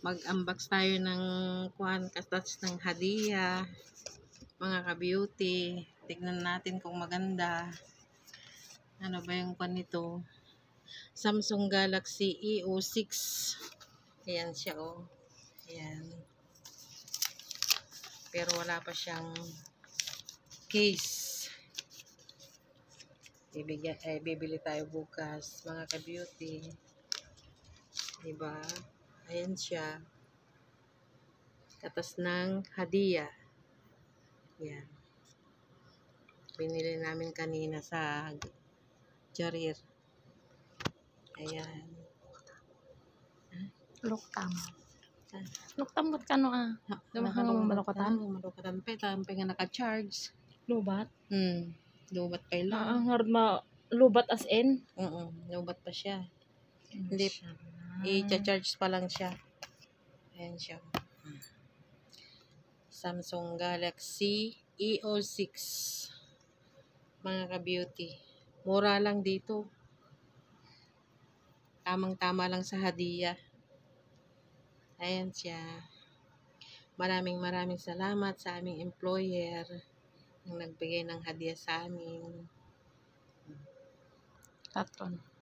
Mag-unbox tayo ng katas ng hadiah, mga ka-beauty. Tignan natin kung maganda. Ano ba yung nito? Samsung Galaxy EO6. Ayan siya, oh. Ayan. Pero wala pa siyang case. Bibili tayo bukas, mga ka-beauty. Diba? Ayan siya. Katas ng hadiah. Yan. Binili namin kanina sa Jarir. Ayan. Luktam. Luktam ba't kano Lumahang malukatan? Malukatan pa. Tampi nga naka-charge. Lubat? Lubat pa lang. Lubat as in? Lubat pa siya. Hindi. I-charge pa lang siya. Ayan siya. Samsung Galaxy EO6. Mga ka-beauty. Mura lang dito. Tamang-tama lang sa hadiah. Ayan siya. Maraming salamat sa aming employer na nagbigay ng hadiah sa amin. Taton.